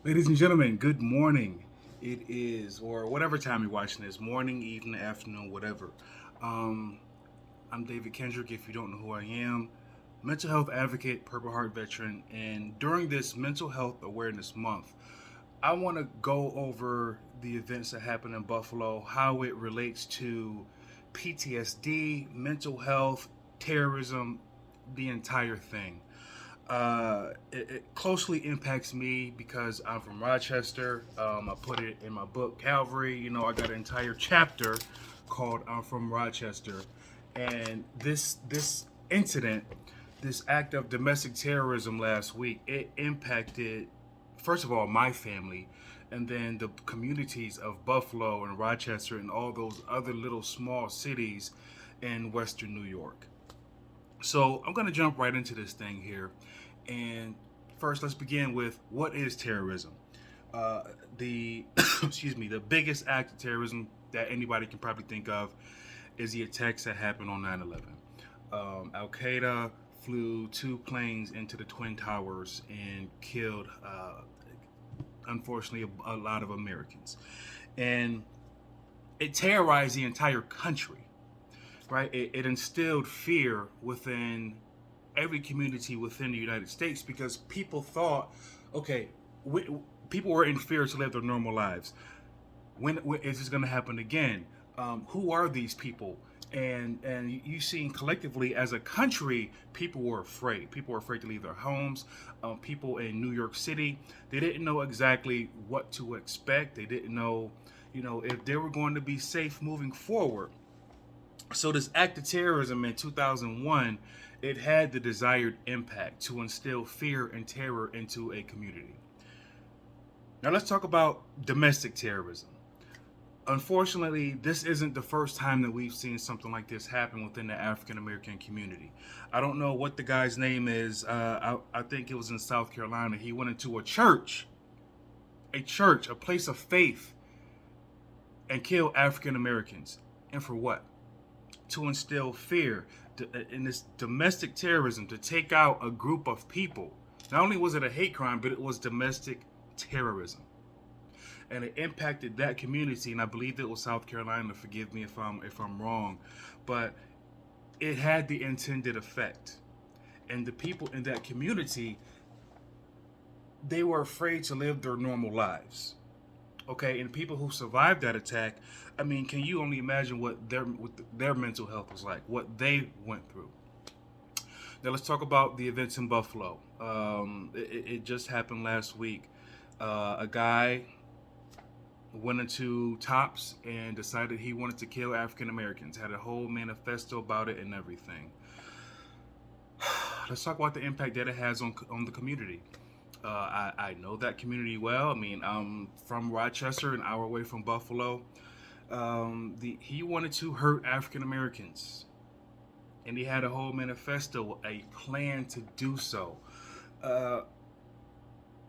Ladies and gentlemen, good morning. It is, or whatever time you're watching this, morning, evening, afternoon, whatever. Um, I'm David Kendrick, if you don't know who I am, mental health advocate, Purple Heart veteran, and during this Mental Health Awareness Month, I want to go over the events that happened in Buffalo, how it relates to PTSD, mental health, terrorism, the entire thing. It closely impacts me because I'm from Rochester. I put it in my book, Calvary. I got an entire chapter called "I'm from Rochester," and this incident, this act of domestic terrorism last week, it impacted, first of all, my family, and then the communities of Buffalo and Rochester and all those other little small cities in Western New York. So I'm going to jump right into this thing here. And first, let's begin with what is terrorism? The excuse me, the biggest act of terrorism that anybody can probably think of is the attacks that happened on 9/11. Al Qaeda flew two planes into the Twin Towers and killed, unfortunately, a lot of Americans. And it terrorized the entire country, right? It instilled fear within every community within the United States because people thought, okay, we, people were in fear to live their normal lives. When is this going to happen again? Who are these people? And you seen collectively as a country, people were afraid. People were afraid to leave their homes. People in New York City, they didn't know exactly what to expect. They didn't know, if they were going to be safe moving forward. So this act of terrorism in 2001, it had the desired impact to instill fear and terror into a community. Now let's talk about domestic terrorism. Unfortunately, this isn't the first time that we've seen something like this happen within the African American community. I don't know what the guy's name is. I think it was in South Carolina. He went into a place of faith, and killed African Americans. And for what? To instill fear in this domestic terrorism, to take out a group of people. Not only was it a hate crime, but it was domestic terrorism, and it impacted that community. And I believe it was South Carolina. Forgive me if I'm wrong, but it had the intended effect. And the people in that community, they were afraid to live their normal lives. Okay, and people who survived that attack, I mean, can you only imagine what their mental health was like, what they went through? Now let's talk about the events in Buffalo. It just happened last week. A guy went into Tops and decided he wanted to kill African Americans. Had a whole manifesto about it and everything. Let's talk about the impact that it has on the community. I know that community well. I mean, I'm from Rochester, an hour away from Buffalo. He wanted to hurt African Americans, and he had a whole manifesto, a plan to do so. Uh,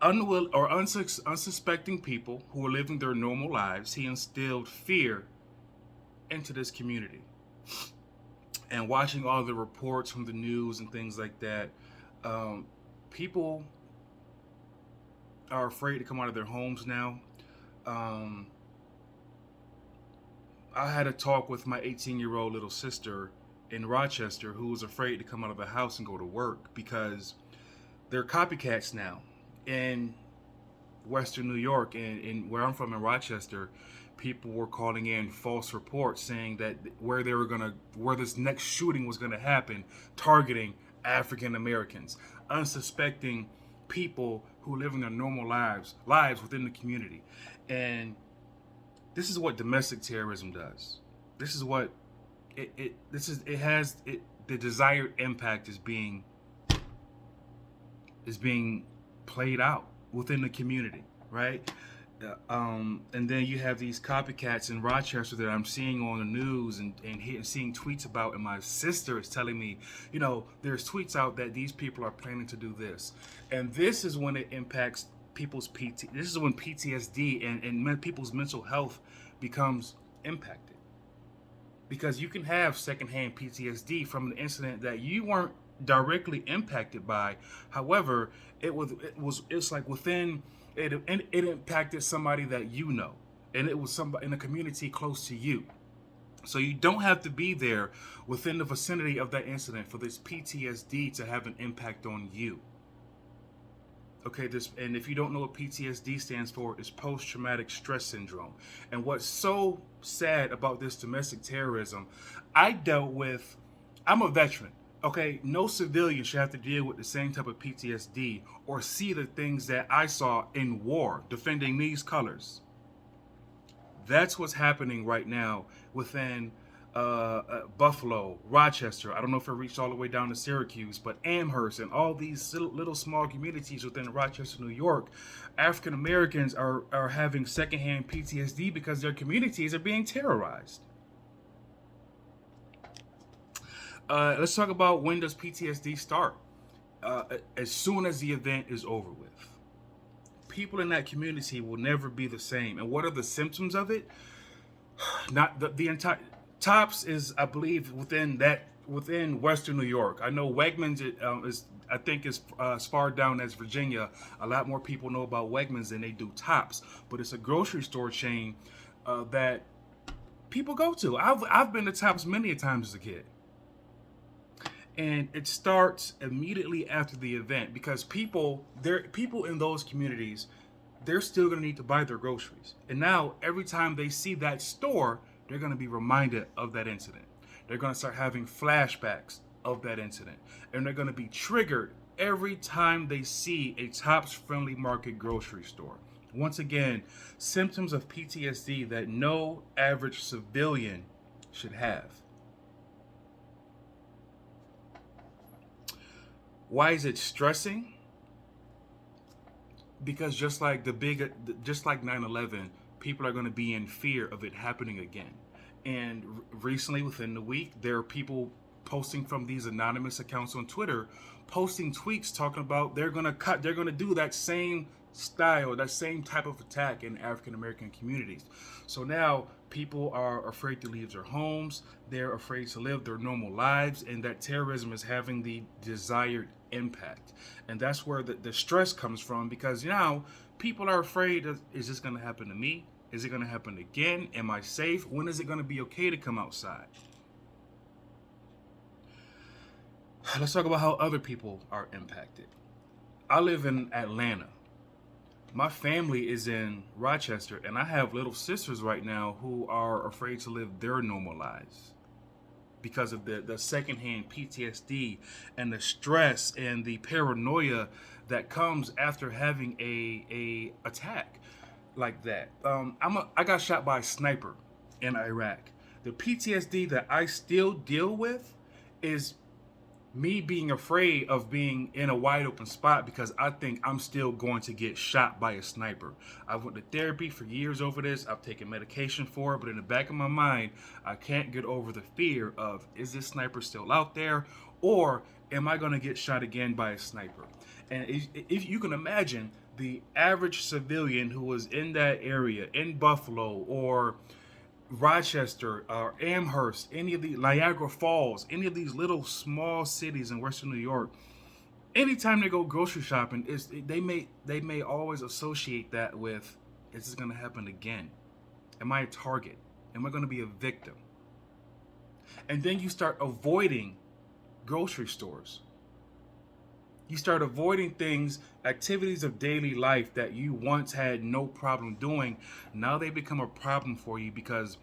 unsuspecting people who were living their normal lives, he instilled fear into this community. And watching all the reports from the news and things like that, people are afraid to come out of their homes now. Um, I had a talk with my 18-year-old little sister in Rochester who was afraid to come out of the house and go to work because they're copycats now. In Western New York and where I'm from in Rochester, people were calling in false reports saying that where this next shooting was gonna happen, targeting African Americans, unsuspecting people who live in their normal lives within the community. And this is what domestic terrorism does. This is what it has it the desired impact is being played out within the community, right? And then you have these copycats in Rochester that I'm seeing on the news and seeing tweets about, and my sister is telling me, there's tweets out that these people are planning to do this, and this is when it impacts people's PT. This is when PTSD and people's mental health becomes impacted because you can have secondhand PTSD from an incident that you weren't directly impacted by. However, it's like within it, it impacted somebody that you know, and it was somebody in a community close to you. So you don't have to be there within the vicinity of that incident for this PTSD to have an impact on you. Okay, this, and if you don't know what PTSD stands for, it's post-traumatic stress syndrome. And what's so sad about this domestic terrorism, I dealt with, I'm a veteran. Okay, no civilian should have to deal with the same type of PTSD or see the things that I saw in war, defending these colors. That's what's happening right now within Buffalo, Rochester. I don't know if it reached all the way down to Syracuse, but Amherst and all these little small communities within Rochester, New York, African Americans are having secondhand PTSD because their communities are being terrorized. Let's talk about, when does PTSD start? As soon as the event is over with. People in that community will never be the same. And what are the symptoms of it? Not the entire Tops is, I believe, within Western New York. I know Wegmans is, I think, is as far down as Virginia. A lot more people know about Wegmans than they do Tops, but it's a grocery store chain that people go to. I've been to Tops many a times as a kid. And it starts immediately after the event because people in those communities, they're still going to need to buy their groceries. And now every time they see that store, they're going to be reminded of that incident. They're going to start having flashbacks of that incident. And they're going to be triggered every time they see a Tops Friendly Market grocery store. Once again, symptoms of PTSD that no average civilian should have. Why is it stressing? Because just like 9/11, people are going to be in fear of it happening again. And recently, within the week, there are people posting from these anonymous accounts on Twitter, posting tweets talking about they're going to do that same style, that same type of attack in African American communities. So now people are afraid to leave their homes, they're afraid to live their normal lives, and that terrorism is having the desired impact. And that's where the stress comes from, because now people are afraid of, is this going to happen to me? Is it going to happen again? Am I safe? When is it going to be okay to come outside? Let's talk about how other people are impacted. I live in Atlanta. My family is in Rochester, and I have little sisters right now who are afraid to live their normal lives because of the secondhand PTSD and the stress and the paranoia that comes after having a attack like that. I got shot by a sniper in Iraq. The PTSD that I still deal with is me being afraid of being in a wide open spot because I think I'm still going to get shot by a sniper. I went to therapy for years over this. I've taken medication for it, but in the back of my mind, I can't get over the fear of, is this sniper still out there, or am I going to get shot again by a sniper? And if you can imagine the average civilian who was in that area, in Buffalo or Rochester or Amherst, any of the Niagara Falls, any of these little small cities in Western New York, anytime they go grocery shopping, they may always associate that with, is this going to happen again? Am I a target? Am I going to be a victim? And then you start avoiding grocery stores. You start avoiding things, activities of daily life that you once had no problem doing. Now they become a problem for you because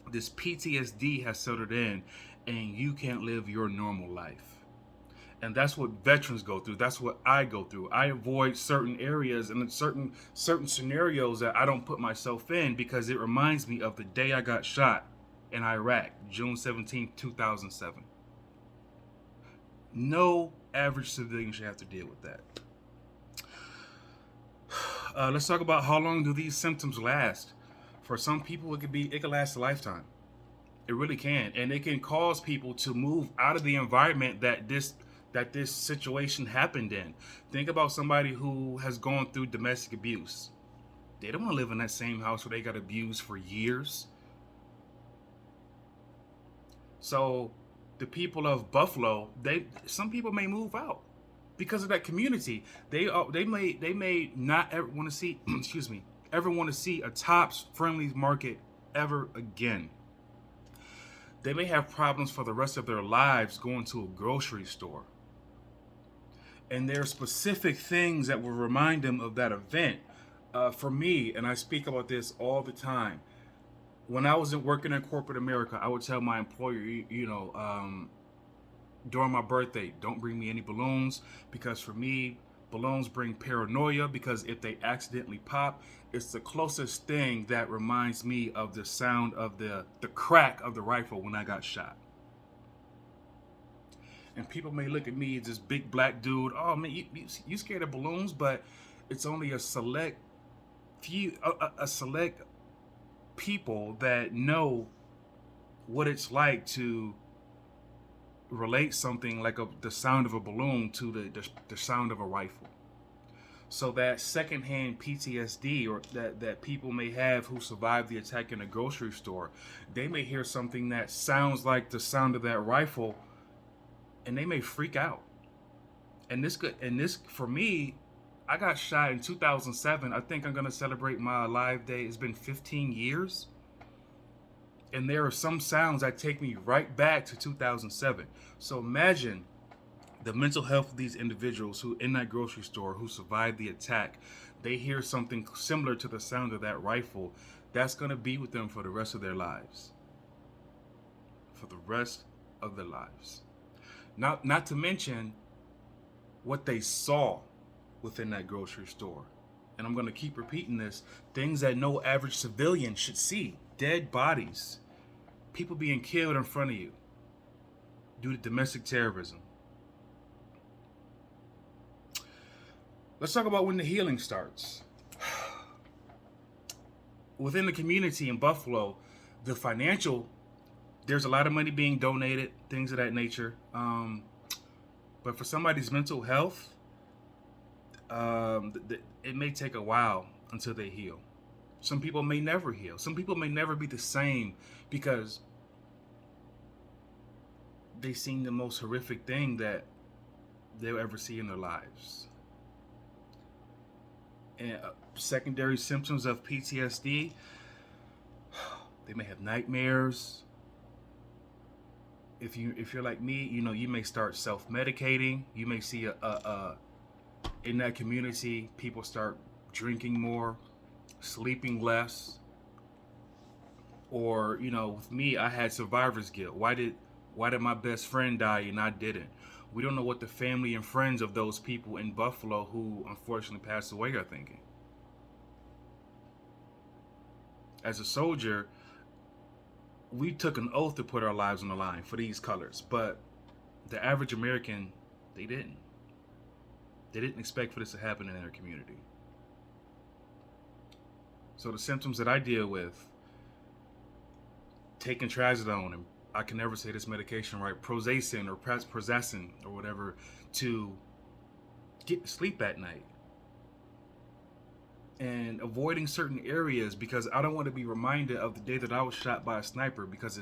this PTSD has settled in and you can't live your normal life. And that's what veterans go through. That's what I go through. I avoid certain areas and certain scenarios that I don't put myself in because it reminds me of the day I got shot in Iraq, June 17th, 2007. No average civilian should have to deal with that. Let's talk about how long do these symptoms last. For some people, it could last a lifetime. It really can, and it can cause people to move out of the environment that this situation happened in. Think about somebody who has gone through domestic abuse. They don't want to live in that same house where they got abused for years. So the people of Buffalo, some people may move out because of that community. They may not ever want to see excuse me, ever want to see a Tops Friendlies market ever again. They may have problems for the rest of their lives going to a grocery store. And there are specific things that will remind them of that event. For me, and I speak about this all the time, when I was working in corporate America, I would tell my employer, during my birthday, don't bring me any balloons, because for me, balloons bring paranoia, because if they accidentally pop, it's the closest thing that reminds me of the sound of the crack of the rifle when I got shot. And people may look at me as this big black dude. Oh man, you scared of balloons? But it's only a select few, a select people that know what it's like to relate something like the sound of a balloon to the sound of a rifle. So that secondhand PTSD, or that people may have who survived the attack in a grocery store, they may hear something that sounds like the sound of that rifle, and they may freak out. And this for me, I got shot in 2007. I think I'm gonna celebrate my Alive Day. It's been 15 years. And there are some sounds that take me right back to 2007. So imagine the mental health of these individuals who in that grocery store who survived the attack. They hear something similar to the sound of that rifle. That's gonna be with them for the rest of their lives. For the rest of their lives. Not to mention what they saw within that grocery store. And I'm going to keep repeating this. Things that no average civilian should see. Dead bodies. People being killed in front of you due to domestic terrorism. Let's talk about when the healing starts. Within the community in Buffalo, there's a lot of money being donated, things of that nature. But for somebody's mental health, it may take a while until they heal. Some people may never heal. Some people may never be the same because they've seen the most horrific thing that they'll ever see in their lives. And secondary symptoms of PTSD, they may have nightmares. If you're like me, you may start self-medicating. You may see in that community, people start drinking more, sleeping less. Or, with me, I had survivor's guilt. Why did my best friend die and I didn't? We don't know what the family and friends of those people in Buffalo who unfortunately passed away are thinking. As a soldier, we took an oath to put our lives on the line for these colors, but the average American, they didn't. They didn't expect for this to happen in their community. So the symptoms that I deal with, taking trazodone, and I can never say this medication right, Prozacin or Prazacin or whatever, to get to sleep at night. And avoiding certain areas because I don't want to be reminded of the day that I was shot by a sniper, because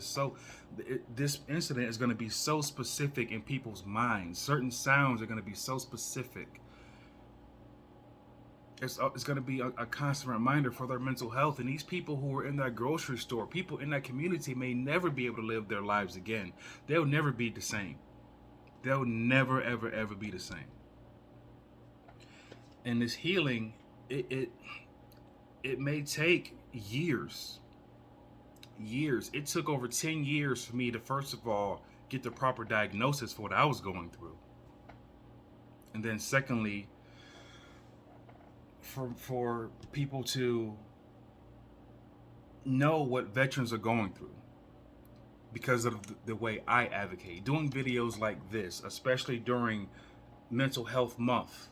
this incident is going to be so specific in people's minds. Certain sounds are going to be so specific. It's going to be a constant reminder for their mental health. And these people who are in that grocery store, people in that community may never be able to live their lives again. They'll never be the same. They'll never, ever, ever be the same. And this healing, it may take years. It took over 10 years for me to, first of all, get the proper diagnosis for what I was going through. And then secondly, for people to know what veterans are going through because of the way I advocate. Doing videos like this, especially during Mental Health Month,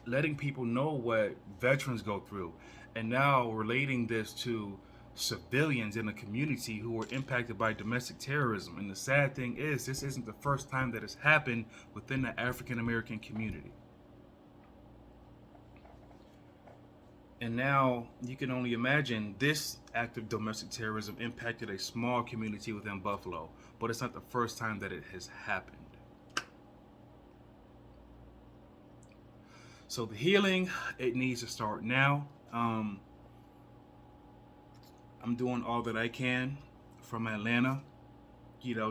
letting people know what veterans go through, and now relating this to civilians in the community who were impacted by domestic terrorism. And the sad thing is, this isn't the first time that it's happened within the African American community. And now you can only imagine this act of domestic terrorism impacted a small community within Buffalo, but it's not the first time that it has happened. So the healing, it needs to start now. I'm doing all that I can from Atlanta,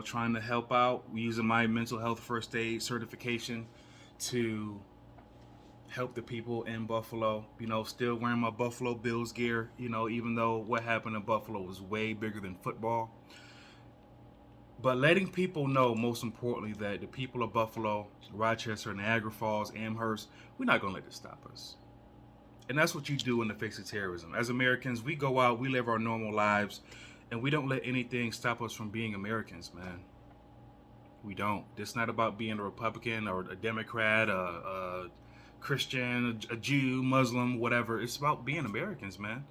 trying to help out using my mental health first aid certification to help the people in Buffalo. Still wearing my Buffalo Bills gear, even though what happened in Buffalo was way bigger than football. But letting people know, most importantly, that the people of Buffalo, Rochester, Niagara Falls, Amherst, we're not going to let this stop us. And that's what you do in the face of terrorism. As Americans, we go out, we live our normal lives, and we don't let anything stop us from being Americans, man. We don't. It's not about being a Republican or a Democrat, a Christian, a Jew, Muslim, whatever. It's about being Americans, man.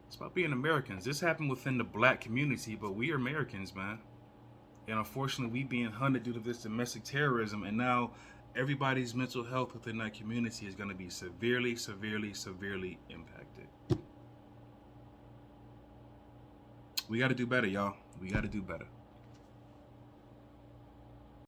It's about being Americans. This happened within the black community, but we are Americans, man. And unfortunately, we being hunted due to this domestic terrorism, and now everybody's mental health within that community is going to be severely, severely, severely impacted. We got to do better, y'all. We got to do better.